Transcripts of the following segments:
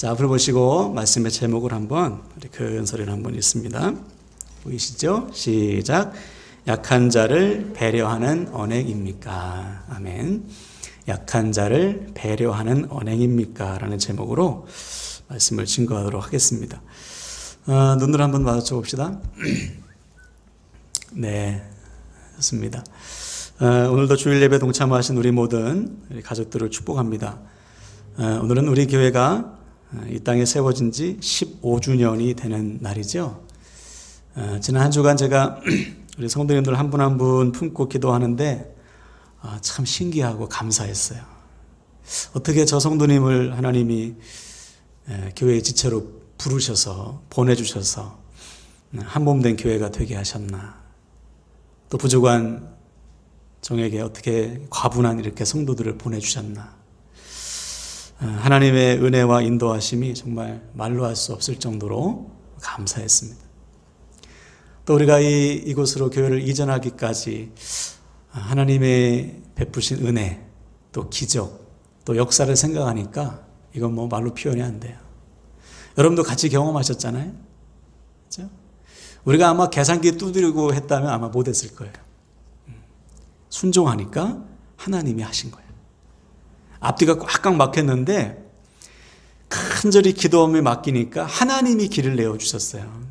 자, 앞을 보시고 말씀의 제목을 한번 우리 큰 소리로 한번 읽습니다. 보이시죠? 시작. 약한 자를 배려하는 언행입니까? 아멘. 약한 자를 배려하는 언행입니까? 라는 제목으로 말씀을 증거하도록 하겠습니다. 눈을 한번 마주쳐 봅시다. 네, 좋습니다. 오늘도 주일 예배 동참하신 우리 모든 우리 가족들을 축복합니다. 오늘은 우리 교회가 이 땅에 세워진 지 15주년이 되는 날이죠. 지난 한 주간 제가 우리 성도님들 한 분 한 분 품고 기도하는데 참 신기하고 감사했어요. 어떻게 저 성도님을 하나님이 교회의 지체로 부르셔서 보내주셔서 한 몸 된 교회가 되게 하셨나. 또 부족한 종에게 어떻게 과분한 이렇게 성도들을 보내주셨나. 하나님의 은혜와 인도하심이 정말 말로 할 수 없을 정도로 감사했습니다. 또 우리가 이곳으로 교회를 이전하기까지 하나님의 베푸신 은혜, 또 기적, 또 역사를 생각하니까 이건 뭐 말로 표현이 안 돼요. 여러분도 같이 경험하셨잖아요. 그렇죠? 우리가 아마 계산기 두드리고 했다면 아마 못했을 거예요. 순종하니까 하나님이 하신 거예요. 앞뒤가 꽉꽉 막혔는데 간절히 기도함에 맡기니까 하나님이 길을 내어주셨어요.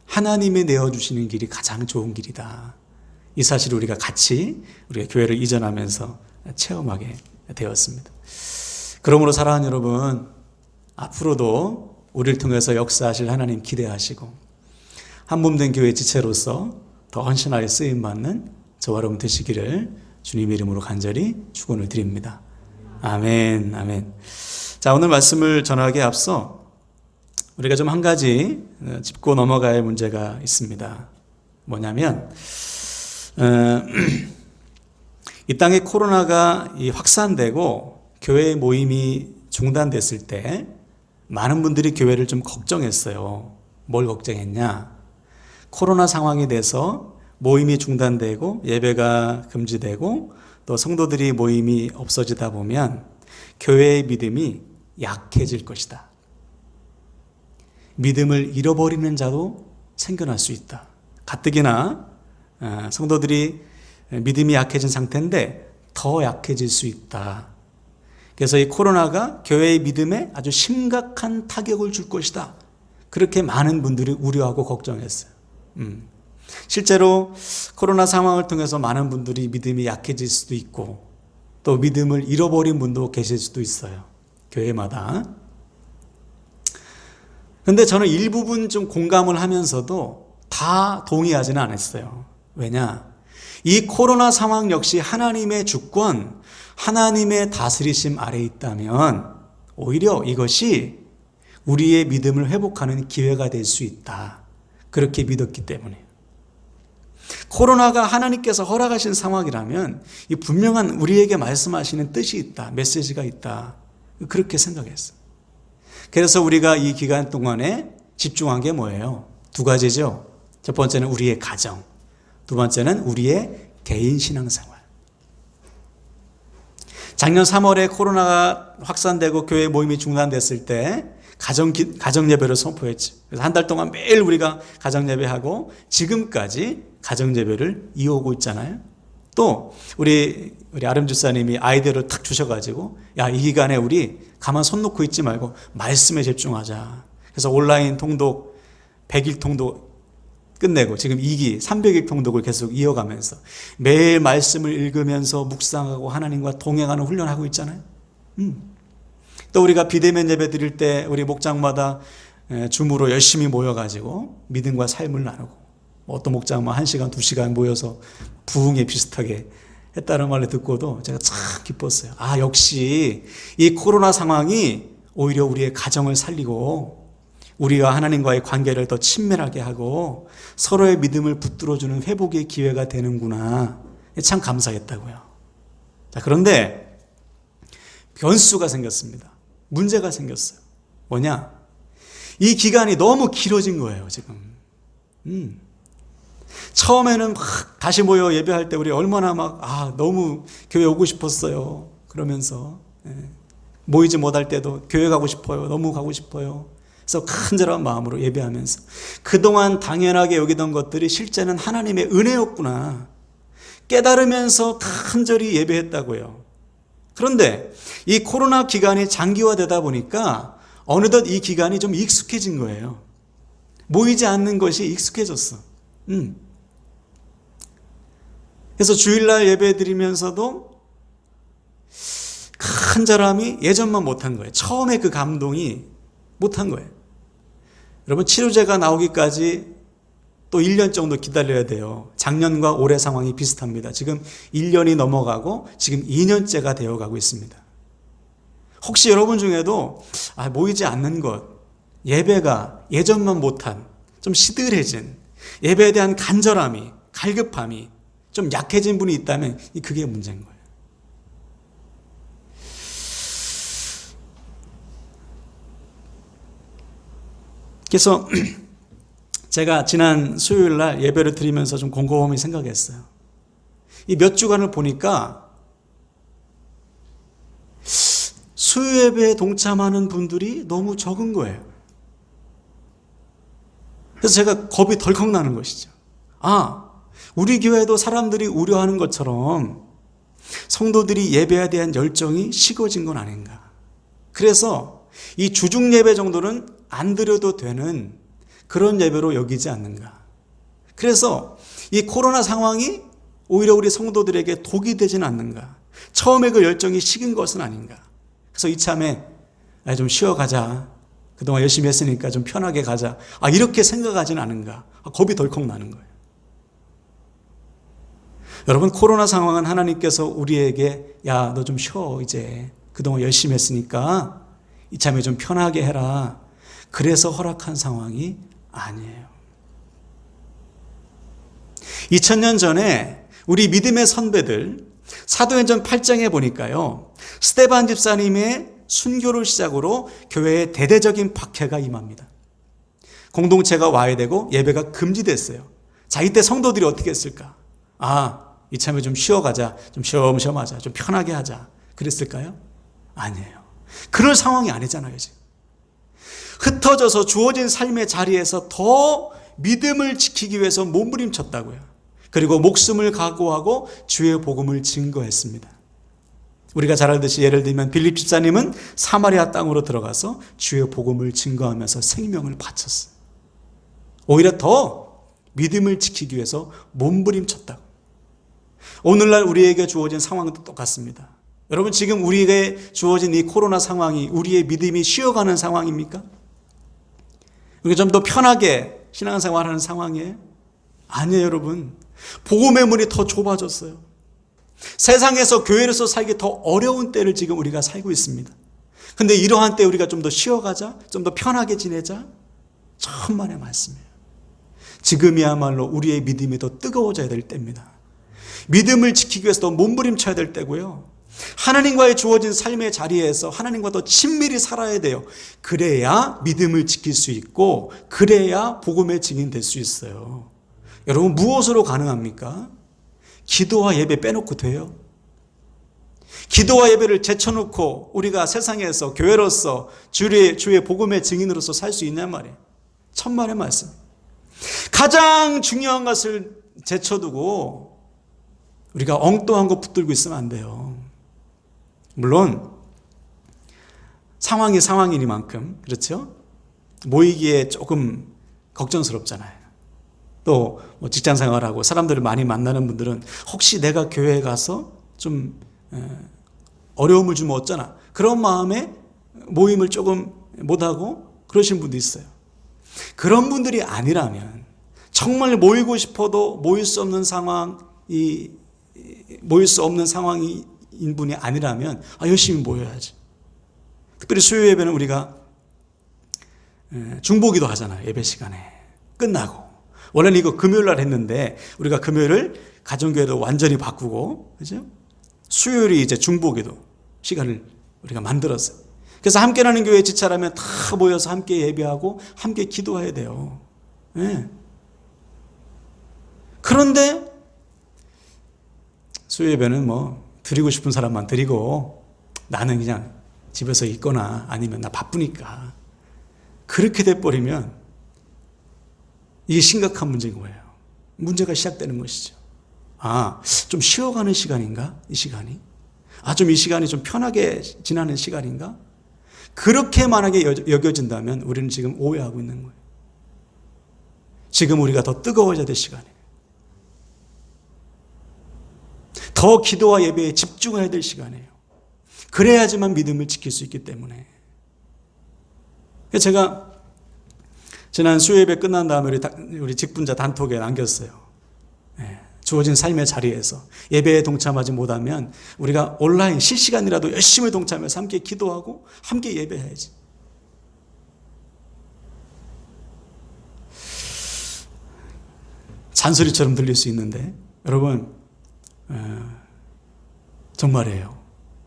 하나님이 내어주시는 길이 가장 좋은 길이다. 이 사실을 우리가 같이 우리가 교회를 이전하면서 체험하게 되었습니다. 그러므로 사랑하는 여러분, 앞으로도 우리를 통해서 역사하실 하나님 기대하시고 한 몸 된 교회 지체로서 더 헌신하게 쓰임받는 저와 여러분 되시기를 주님의 이름으로 간절히 축원을 드립니다. 아멘, 아멘. 자, 오늘 말씀을 전하기에 앞서 우리가 좀 한 가지 짚고 넘어가야 할 문제가 있습니다. 뭐냐면 이 땅에 코로나가 확산되고 교회 모임이 중단됐을 때 많은 분들이 교회를 좀 걱정했어요. 뭘 걱정했냐? 코로나 상황이 돼서 모임이 중단되고 예배가 금지되고 또 성도들이 모임이 없어지다 보면 교회의 믿음이 약해질 것이다. 믿음을 잃어버리는 자도 생겨날 수 있다. 가뜩이나 성도들이 믿음이 약해진 상태인데 더 약해질 수 있다. 그래서 이 코로나가 교회의 믿음에 아주 심각한 타격을 줄 것이다. 그렇게 많은 분들이 우려하고 걱정했어요. 실제로 코로나 상황을 통해서 많은 분들이 믿음이 약해질 수도 있고 또 믿음을 잃어버린 분도 계실 수도 있어요. 교회마다. 그런데 저는 일부분 좀 공감을 하면서도 다 동의하지는 않았어요. 왜냐? 이 코로나 상황 역시 하나님의 주권, 하나님의 다스리심 아래에 있다면 오히려 이것이 우리의 믿음을 회복하는 기회가 될 수 있다. 그렇게 믿었기 때문에. 코로나가 하나님께서 허락하신 상황이라면 이 분명한 우리에게 말씀하시는 뜻이 있다. 메시지가 있다. 그렇게 생각했어요. 그래서 우리가 이 기간 동안에 집중한 게 뭐예요? 두 가지죠. 첫 번째는 우리의 가정, 두 번째는 우리의 개인 신앙생활. 작년 3월에 코로나가 확산되고 교회 모임이 중단됐을 때 가정 예배를 선포했죠. 그래서 한 달 동안 매일 우리가 가정 예배하고 지금까지 가정 예배를 이어오고 있잖아요. 또 우리 아름 집사님이 아이디어를 탁 주셔가지고 야, 이 기간에 우리 가만 손 놓고 있지 말고 말씀에 집중하자. 그래서 온라인 통독 100일 통독 끝내고 지금 2기 300일 통독을 계속 이어가면서 매일 말씀을 읽으면서 묵상하고 하나님과 동행하는 훈련하고 있잖아요. 또 우리가 비대면 예배 드릴 때 우리 목장마다 줌으로 열심히 모여가지고 믿음과 삶을 나누고 어떤 목장만 1시간, 2시간 모여서 부흥에 비슷하게 했다는 말을 듣고도 제가 참 기뻤어요. 아, 역시 이 코로나 상황이 오히려 우리의 가정을 살리고 우리와 하나님과의 관계를 더 친밀하게 하고 서로의 믿음을 붙들어주는 회복의 기회가 되는구나. 참 감사했다고요. 자, 그런데 변수가 생겼습니다. 문제가 생겼어요. 뭐냐? 이 기간이 너무 길어진 거예요, 지금. 처음에는 막 다시 모여 예배할 때 우리 얼마나 너무 교회 오고 싶었어요. 그러면서 모이지 못할 때도 교회 가고 싶어요. 너무 가고 싶어요. 그래서 간절한 마음으로 예배하면서 그동안 당연하게 여기던 것들이 실제는 하나님의 은혜였구나 깨달으면서 간절히 예배했다고요. 그런데 이 코로나 기간이 장기화되다 보니까 어느덧 이 기간이 좀 익숙해진 거예요. 모이지 않는 것이 익숙해졌어. 그래서 주일날 예배 드리면서도 간절함이 예전만 못한 거예요. 처음에 그 감동이 못한 거예요. 여러분, 치료제가 나오기까지 또 1년 정도 기다려야 돼요. 작년과 올해 상황이 비슷합니다. 지금 1년이 넘어가고 지금 2년째가 되어가고 있습니다. 혹시 여러분 중에도 모이지 않는 것, 예배가 예전만 못한 좀 시들해진 예배에 대한 간절함이, 갈급함이 좀 약해진 분이 있다면 그게 문제인 거예요. 그래서 제가 지난 수요일 날 예배를 드리면서 좀 곰곰이 생각했어요. 이 몇 주간을 보니까 수요 예배에 동참하는 분들이 너무 적은 거예요. 그래서 제가 겁이 덜컥 나는 것이죠. 우리 교회도 사람들이 우려하는 것처럼 성도들이 예배에 대한 열정이 식어진 건 아닌가. 그래서 이 주중 예배 정도는 안 드려도 되는 그런 예배로 여기지 않는가. 그래서 이 코로나 상황이 오히려 우리 성도들에게 독이 되진 않는가. 처음에 그 열정이 식은 것은 아닌가. 그래서 이참에 좀 쉬어가자. 그동안 열심히 했으니까 좀 편하게 가자. 이렇게 생각하진 않은가. 겁이 덜컥 나는 거예요. 여러분, 코로나 상황은 하나님께서 우리에게 너 좀 쉬어 이제. 그동안 열심히 했으니까 이참에 좀 편하게 해라. 그래서 허락한 상황이 아니에요. 2000년 전에 우리 믿음의 선배들 사도행전 8장에 보니까요. 스데반 집사님의 순교를 시작으로 교회에 대대적인 박해가 임합니다. 공동체가 와야 되고 예배가 금지됐어요. 자, 이때 성도들이 어떻게 했을까? 이참에 좀 쉬어가자. 좀 쉬엄쉬엄하자. 좀 편하게 하자. 그랬을까요? 아니에요. 그럴 상황이 아니잖아요, 지금. 흩어져서 주어진 삶의 자리에서 더 믿음을 지키기 위해서 몸부림쳤다고요. 그리고 목숨을 각오하고 주의 복음을 증거했습니다. 우리가 잘 알듯이 예를 들면 빌립 집사님은 사마리아 땅으로 들어가서 주의 복음을 증거하면서 생명을 바쳤어요. 오히려 더 믿음을 지키기 위해서 몸부림쳤다고. 오늘날 우리에게 주어진 상황도 똑같습니다. 여러분, 지금 우리에게 주어진 이 코로나 상황이 우리의 믿음이 쉬어가는 상황입니까? 우리가 좀 더 편하게 신앙생활하는 상황이에요? 아니에요, 여러분. 복음의 문이 더 좁아졌어요. 세상에서 교회로서 살기 더 어려운 때를 지금 우리가 살고 있습니다. 근데 이러한 때 우리가 좀 더 쉬어가자, 좀 더 편하게 지내자, 천만의 말씀이에요. 지금이야말로 우리의 믿음이 더 뜨거워져야 될 때입니다. 믿음을 지키기 위해서 더 몸부림쳐야 될 때고요. 하나님과의 주어진 삶의 자리에서 하나님과 더 친밀히 살아야 돼요. 그래야 믿음을 지킬 수 있고 그래야 복음의 증인 될 수 있어요. 여러분, 무엇으로 가능합니까? 기도와 예배 빼놓고 돼요? 기도와 예배를 제쳐놓고 우리가 세상에서 교회로서 주의 복음의 증인으로서 살 수 있냔 말이에요. 천만의 말씀. 가장 중요한 것을 제쳐두고 우리가 엉뚱한 거 붙들고 있으면 안 돼요. 물론 상황이 상황이니만큼 그렇죠? 모이기에 조금 걱정스럽잖아요. 또 직장 생활하고 사람들을 많이 만나는 분들은 혹시 내가 교회에 가서 좀 어려움을 주면 어쩌나 그런 마음에 모임을 조금 못하고 그러신 분도 있어요. 그런 분들이 아니라면 정말 모이고 싶어도 모일 수 없는 상황인 분이 아니라면 열심히 모여야지. 특별히 수요 예배는 우리가 중보기도 하잖아요. 예배 시간에 끝나고. 원래는 이거 금요일 날 했는데 우리가 금요일을 가정교회도 완전히 바꾸고, 그죠? 수요일이 이제 중보기도 시간을 우리가 만들었어요. 그래서 함께라는 교회 지체라면 다 모여서 함께 예배하고 함께 기도해야 돼요. 네. 그런데 수요 예배는 드리고 싶은 사람만 드리고 나는 그냥 집에서 있거나 아니면 나 바쁘니까. 그렇게 돼버리면 이게 심각한 문제인 거예요. 문제가 시작되는 것이죠. 좀 쉬어가는 시간인가? 이 시간이? 좀 이 시간이 좀 편하게 지나는 시간인가? 그렇게 만약에 여겨진다면 우리는 지금 오해하고 있는 거예요. 지금 우리가 더 뜨거워져야 될 시간이에요. 더 기도와 예배에 집중해야 될 시간이에요. 그래야지만 믿음을 지킬 수 있기 때문에. 제가 지난 수요예배 끝난 다음에 우리 직분자 단톡에 남겼어요. 주어진 삶의 자리에서 예배에 동참하지 못하면 우리가 온라인 실시간이라도 열심히 동참해서 함께 기도하고 함께 예배해야지. 잔소리처럼 들릴 수 있는데 여러분, 정말이에요.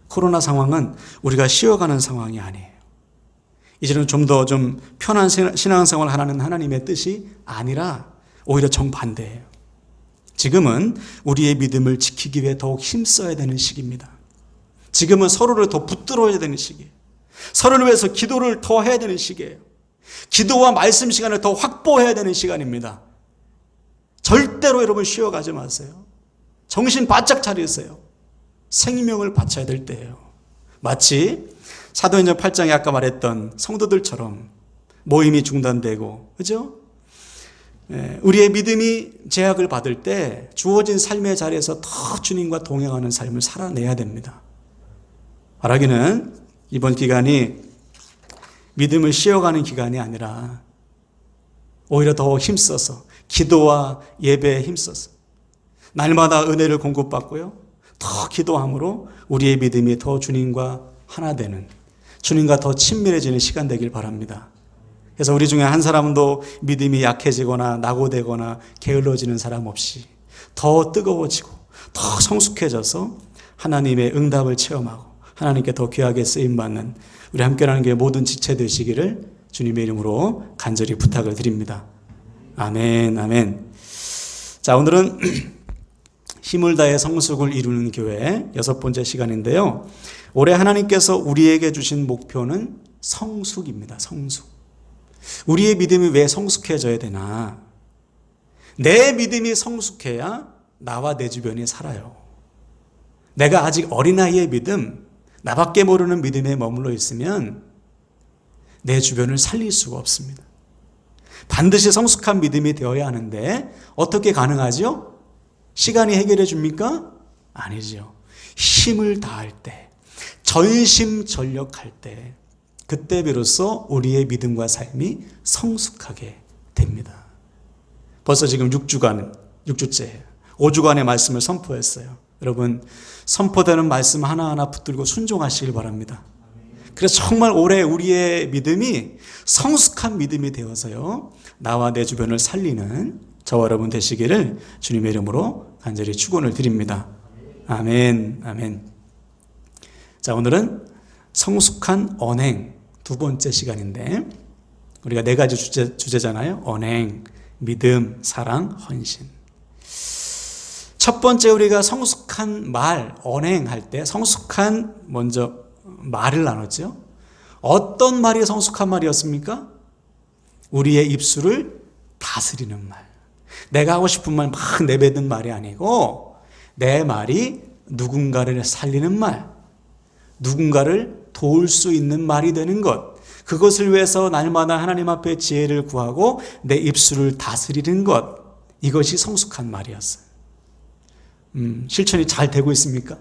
코로나 상황은 우리가 쉬어가는 상황이 아니에요. 이제는 좀 더 편한 신앙생활을 하라는 하나님의 뜻이 아니라 오히려 정반대예요. 지금은 우리의 믿음을 지키기 위해 더욱 힘써야 되는 시기입니다. 지금은 서로를 더 붙들어야 되는 시기예요. 서로를 위해서 기도를 더 해야 되는 시기예요. 기도와 말씀 시간을 더 확보해야 되는 시간입니다. 절대로 여러분 쉬어가지 마세요. 정신 바짝 차리세요. 생명을 바쳐야 될 때예요. 마치 사도행전 8장에 아까 말했던 성도들처럼 모임이 중단되고, 그죠? 우리의 믿음이 제약을 받을 때 주어진 삶의 자리에서 더 주님과 동행하는 삶을 살아내야 됩니다. 바라기는 이번 기간이 믿음을 쉬어가는 기간이 아니라 오히려 더 힘써서 기도와 예배에 힘써서 날마다 은혜를 공급받고요, 더 기도함으로 우리의 믿음이 더 주님과 하나 되는, 주님과 더 친밀해지는 시간 되길 바랍니다. 그래서 우리 중에 한 사람도 믿음이 약해지거나 낙오되거나 게을러지는 사람 없이 더 뜨거워지고 더 성숙해져서 하나님의 응답을 체험하고 하나님께 더 귀하게 쓰임받는 우리 함께라는 게 모든 지체 되시기를 주님의 이름으로 간절히 부탁을 드립니다. 아멘, 아멘. 자, 오늘은 힘을 다해 성숙을 이루는 교회 6번째 시간인데요. 올해 하나님께서 우리에게 주신 목표는 성숙입니다. 성숙. 우리의 믿음이 왜 성숙해져야 되나? 내 믿음이 성숙해야 나와 내 주변이 살아요. 내가 아직 어린아이의 믿음, 나밖에 모르는 믿음에 머물러 있으면 내 주변을 살릴 수가 없습니다. 반드시 성숙한 믿음이 되어야 하는데 어떻게 가능하죠? 시간이 해결해 줍니까? 아니죠. 힘을 다할 때, 전심전력할 때, 그때 비로소 우리의 믿음과 삶이 성숙하게 됩니다. 벌써 지금 6주째예요. 5주간의 말씀을 선포했어요. 여러분, 선포되는 말씀 하나하나 붙들고 순종하시길 바랍니다. 그래서 정말 올해 우리의 믿음이 성숙한 믿음이 되어서요, 나와 내 주변을 살리는 저와 여러분 되시기를 주님의 이름으로 간절히 축원을 드립니다. 아멘, 아멘. 자, 오늘은 성숙한 언행 2번째 시간인데, 우리가 4가지 주제잖아요. 언행, 믿음, 사랑, 헌신. 첫 번째, 우리가 성숙한 말, 언행할 때 성숙한 먼저 말을 나눴죠. 어떤 말이 성숙한 말이었습니까? 우리의 입술을 다스리는 말. 내가 하고 싶은 말 막 내뱉는 말이 아니고 내 말이 누군가를 살리는 말, 누군가를 도울 수 있는 말이 되는 것, 그것을 위해서 날마다 하나님 앞에 지혜를 구하고 내 입술을 다스리는 것, 이것이 성숙한 말이었어요. 실천이 잘 되고 있습니까?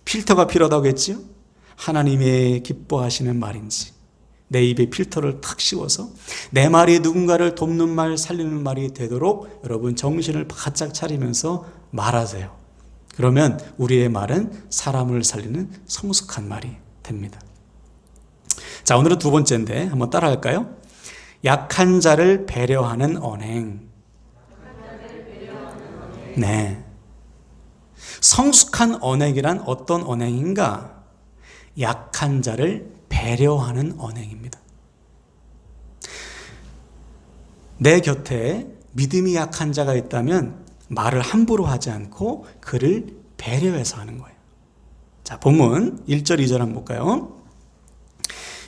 필터가 필요하다고 했지요? 하나님의 기뻐하시는 말인지 내 입에 필터를 탁 씌워서 내 말이 누군가를 돕는 말, 살리는 말이 되도록 여러분 정신을 바짝 차리면서 말하세요. 그러면 우리의 말은 사람을 살리는 성숙한 말이 됩니다. 자, 오늘은 2번째인데 한번 따라할까요? 약한 자를 배려하는 언행. 네. 성숙한 언행이란 어떤 언행인가? 약한 자를 배려하는 언행입니다. 내 곁에 믿음이 약한 자가 있다면 말을 함부로 하지 않고 그를 배려해서 하는 거예요. 자, 본문 1절, 2절 한번 볼까요?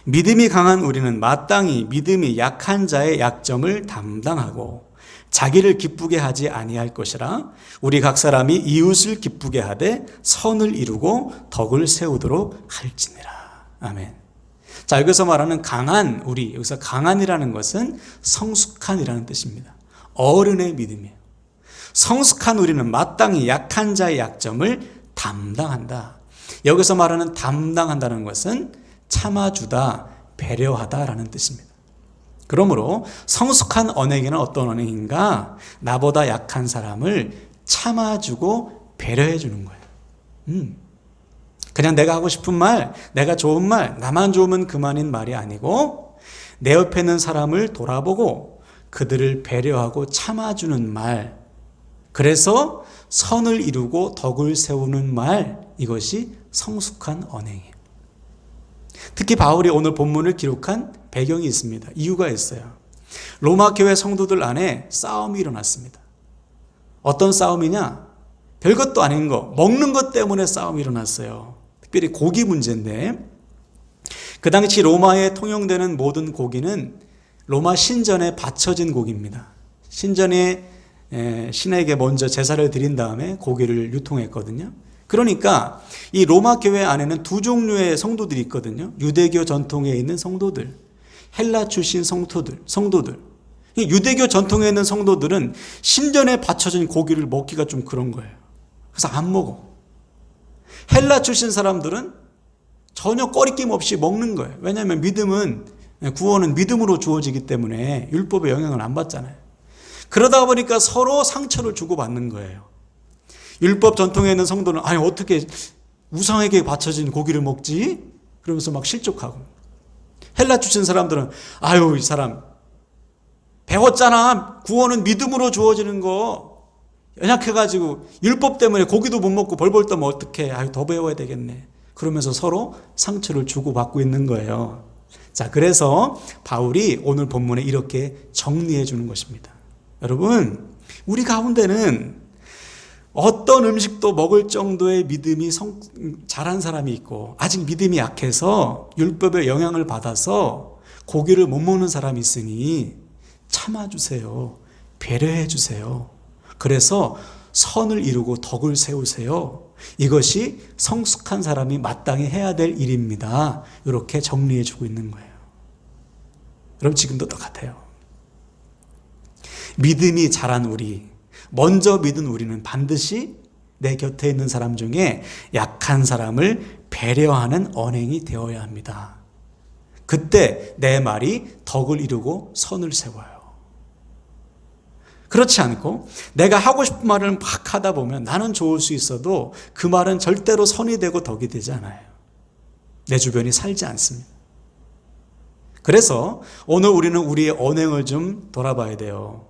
믿음이 강한 우리는 마땅히 믿음이 약한 자의 약점을 담당하고 자기를 기쁘게 하지 아니할 것이라 우리 각 사람이 이웃을 기쁘게 하되 선을 이루고 덕을 세우도록 할지니라. 아멘. 자, 여기서 말하는 강한 우리, 여기서 강한이라는 것은 성숙한이라는 뜻입니다. 어른의 믿음이에요. 성숙한 우리는 마땅히 약한 자의 약점을 담당한다. 여기서 말하는 담당한다는 것은 참아주다, 배려하다라는 뜻입니다. 그러므로 성숙한 언행에는 어떤 언행인가? 나보다 약한 사람을 참아주고 배려해 주는 거예요. 그냥 내가 하고 싶은 말, 내가 좋은 말, 나만 좋으면 그만인 말이 아니고 내 옆에 있는 사람을 돌아보고 그들을 배려하고 참아주는 말, 그래서 선을 이루고 덕을 세우는 말, 이것이 성숙한 언행이에요. 특히 바울이 오늘 본문을 기록한 배경이 있습니다. 이유가 있어요. 로마 교회 성도들 안에 싸움이 일어났습니다. 어떤 싸움이냐? 별것도 아닌 거, 먹는 것 때문에 싸움이 일어났어요. 특별히 고기 문제인데, 그 당시 로마에 통용되는 모든 고기는 로마 신전에 바쳐진 고기입니다. 신전에 신에게 먼저 제사를 드린 다음에 고기를 유통했거든요. 그러니까 이 로마 교회 안에는 두 종류의 성도들이 있거든요. 유대교 전통에 있는 성도들, 헬라 출신 성도들. 유대교 전통에 있는 성도들은 신전에 바쳐진 고기를 먹기가 좀 그런 거예요. 그래서 안 먹어. 헬라 출신 사람들은 전혀 꺼리낌 없이 먹는 거예요. 왜냐하면 구원은 믿음으로 주어지기 때문에 율법의 영향을 안 받잖아요. 그러다 보니까 서로 상처를 주고받는 거예요. 율법 전통에 있는 성도는 아니 어떻게 우상에게 바쳐진 고기를 먹지? 그러면서 막 실족하고, 헬라 출신 사람들은 아유 이 사람 배웠잖아, 구원은 믿음으로 주어지는 거, 연약해가지고 율법 때문에 고기도 못 먹고 벌벌 떠면 어떡해, 아유 더 배워야 되겠네, 그러면서 서로 상처를 주고받고 있는 거예요. 자, 그래서 바울이 오늘 본문에 이렇게 정리해 주는 것입니다. 여러분, 우리 가운데는 어떤 음식도 먹을 정도의 믿음이 잘한 사람이 있고, 아직 믿음이 약해서 율법의 영향을 받아서 고기를 못 먹는 사람이 있으니 참아주세요. 배려해 주세요. 그래서 선을 이루고 덕을 세우세요. 이것이 성숙한 사람이 마땅히 해야 될 일입니다. 이렇게 정리해 주고 있는 거예요. 여러분, 지금도 똑같아요. 믿음이 잘한 우리, 먼저 믿은 우리는 반드시 내 곁에 있는 사람 중에 약한 사람을 배려하는 언행이 되어야 합니다. 그때 내 말이 덕을 이루고 선을 세워요. 그렇지 않고 내가 하고 싶은 말을 막 하다 보면 나는 좋을 수 있어도 그 말은 절대로 선이 되고 덕이 되지 않아요. 내 주변이 살지 않습니다. 그래서 오늘 우리는 우리의 언행을 좀 돌아봐야 돼요.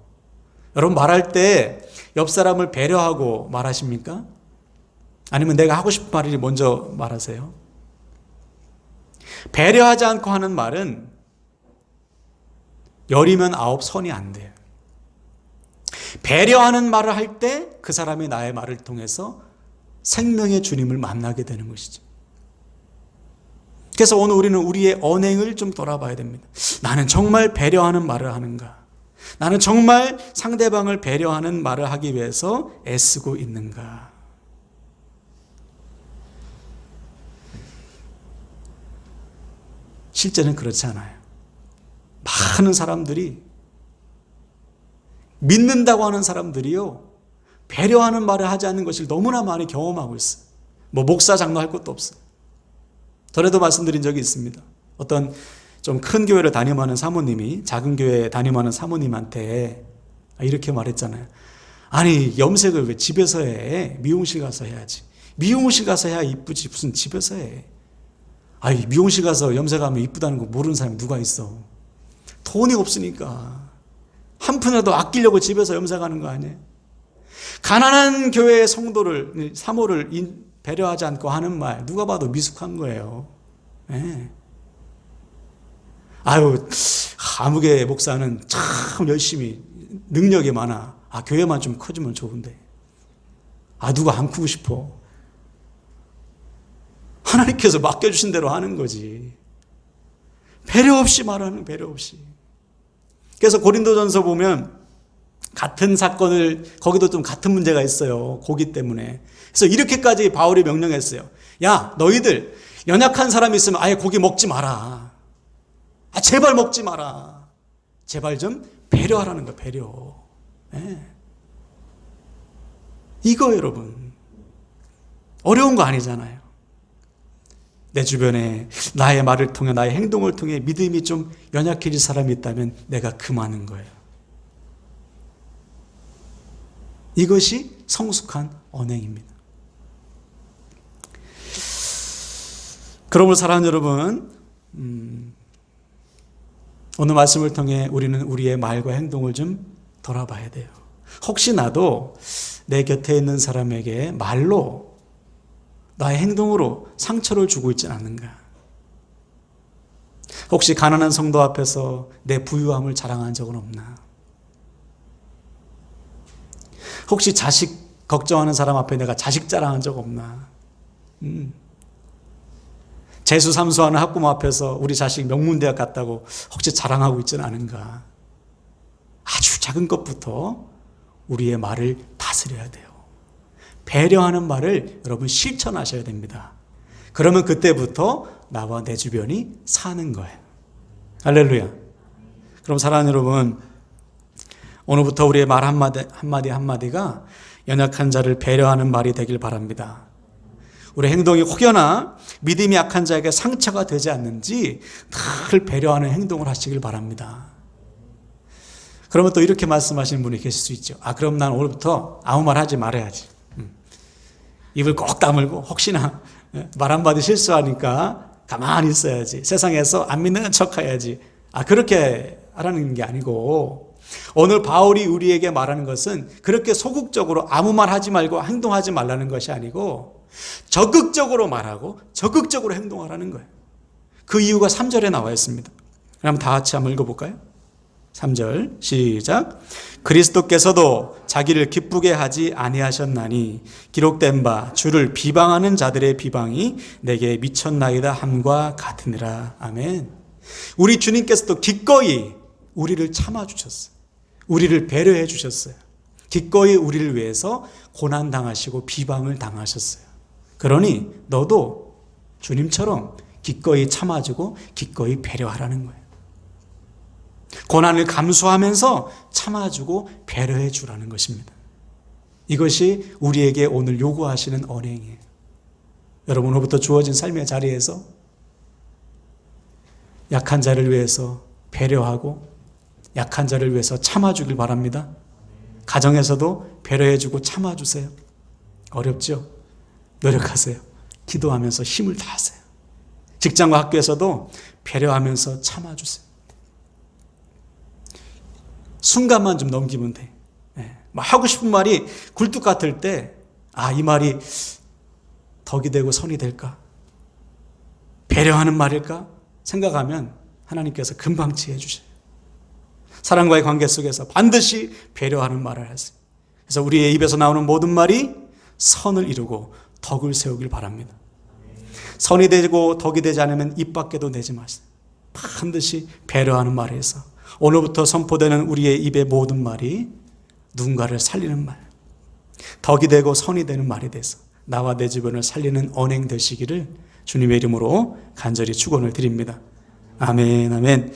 여러분, 말할 때 옆 사람을 배려하고 말하십니까? 아니면 내가 하고 싶은 말을 먼저 말하세요? 배려하지 않고 하는 말은 열이면 아홉, 선이 안 돼요. 배려하는 말을 할 때 그 사람이 나의 말을 통해서 생명의 주님을 만나게 되는 것이죠. 그래서 오늘 우리는 우리의 언행을 좀 돌아봐야 됩니다. 나는 정말 배려하는 말을 하는가? 나는 정말 상대방을 배려하는 말을 하기 위해서 애쓰고 있는가? 실제는 그렇지 않아요. 많은 사람들이, 믿는다고 하는 사람들이요, 배려하는 말을 하지 않는 것을 너무나 많이 경험하고 있어요. 목사 장로 할 것도 없어요. 전에도 말씀드린 적이 있습니다. 어떤 좀 큰 교회를 담임하는 사모님이 작은 교회 담임하는 사모님한테 이렇게 말했잖아요. 아니, 염색을 왜 집에서 해? 미용실 가서 해야지. 미용실 가서 해야 이쁘지, 무슨 집에서 해? 아니, 미용실 가서 염색하면 이쁘다는 거 모르는 사람이 누가 있어? 돈이 없으니까 한 푼이라도 아끼려고 집에서 염색하는 거 아니에요? 가난한 교회의 성도를, 사모를 배려하지 않고 하는 말, 누가 봐도 미숙한 거예요. 네. 아유, 아무개 목사는 참 열심히 능력이 많아. 교회만 좀 커지면 좋은데. 누가 안 크고 싶어. 하나님께서 맡겨주신 대로 하는 거지. 배려 없이 말하는, 배려 없이. 그래서 고린도전서 보면 같은 사건을, 거기도 좀 같은 문제가 있어요. 고기 때문에. 그래서 이렇게까지 바울이 명령했어요. 야, 너희들 연약한 사람이 있으면 아예 고기 먹지 마라. 제발 먹지 마라. 제발 좀 배려하라는 거예요. 배려. 네. 이거 여러분 어려운 거 아니잖아요. 내 주변에 나의 말을 통해, 나의 행동을 통해 믿음이 좀 연약해질 사람이 있다면 내가 금하는 거예요. 이것이 성숙한 언행입니다. 그러므로 사랑하는 여러분, 오늘 말씀을 통해 우리는 우리의 말과 행동을 좀 돌아봐야 돼요. 혹시 나도 내 곁에 있는 사람에게 말로, 나의 행동으로 상처를 주고 있지는 않는가? 혹시 가난한 성도 앞에서 내 부유함을 자랑한 적은 없나? 혹시 자식 걱정하는 사람 앞에 내가 자식 자랑한 적 없나? 재수 삼수하는 학부모 앞에서 우리 자식 명문대학 갔다고 혹시 자랑하고 있지는 않은가? 아주 작은 것부터 우리의 말을 다스려야 돼요. 배려하는 말을 여러분 실천하셔야 됩니다. 그러면 그때부터 나와 내 주변이 사는 거예요. 할렐루야. 그럼 사랑하는 여러분, 오늘부터 우리의 말 한마디가 연약한 자를 배려하는 말이 되길 바랍니다. 우리 행동이 혹여나 믿음이 약한 자에게 상처가 되지 않는지 늘 배려하는 행동을 하시길 바랍니다. 그러면 또 이렇게 말씀하시는 분이 계실 수 있죠. 그럼 난 오늘부터 아무 말 하지 말아야지. 입을 꼭 다물고 혹시나 말 한마디 실수하니까 가만히 있어야지. 세상에서 안 믿는 척 해야지. 그렇게 하라는 게 아니고, 오늘 바울이 우리에게 말하는 것은 그렇게 소극적으로 아무 말 하지 말고 행동하지 말라는 것이 아니고 적극적으로 말하고 적극적으로 행동하라는 거예요. 그 이유가 3절에 나와 있습니다. 그럼 다 같이 한번 읽어볼까요? 3절 시작. 그리스도께서도 자기를 기쁘게 하지 아니하셨나니 기록된 바 주를 비방하는 자들의 비방이 내게 미쳤나이다 함과 같으니라. 아멘. 우리 주님께서도 기꺼이 우리를 참아주셨어요. 우리를 배려해 주셨어요. 기꺼이 우리를 위해서 고난당하시고 비방을 당하셨어요. 그러니 너도 주님처럼 기꺼이 참아주고 기꺼이 배려하라는 거예요. 고난을 감수하면서 참아주고 배려해 주라는 것입니다. 이것이 우리에게 오늘 요구하시는 언행이에요. 여러분, 오늘부터 주어진 삶의 자리에서 약한 자를 위해서 배려하고 약한 자를 위해서 참아주길 바랍니다. 가정에서도 배려해주고 참아주세요. 어렵죠? 노력하세요. 기도하면서 힘을 다하세요. 직장과 학교에서도 배려하면서 참아주세요. 순간만 좀 넘기면 돼. 막 하고 싶은 말이 굴뚝 같을 때, 이 말이 덕이 되고 선이 될까? 배려하는 말일까? 생각하면 하나님께서 금방 지혜 주셔요. 사랑과의 관계 속에서 반드시 배려하는 말을 하세요. 그래서 우리의 입에서 나오는 모든 말이 선을 이루고 덕을 세우길 바랍니다. 선이 되고 덕이 되지 않으면 입 밖에도 내지 마세요. 반드시 배려하는 말을 해서 오늘부터 선포되는 우리의 입의 모든 말이 누군가를 살리는 말, 덕이 되고 선이 되는 말이 돼서 나와 내 주변을 살리는 언행 되시기를 주님의 이름으로 간절히 축원을 드립니다. 아멘, 아멘.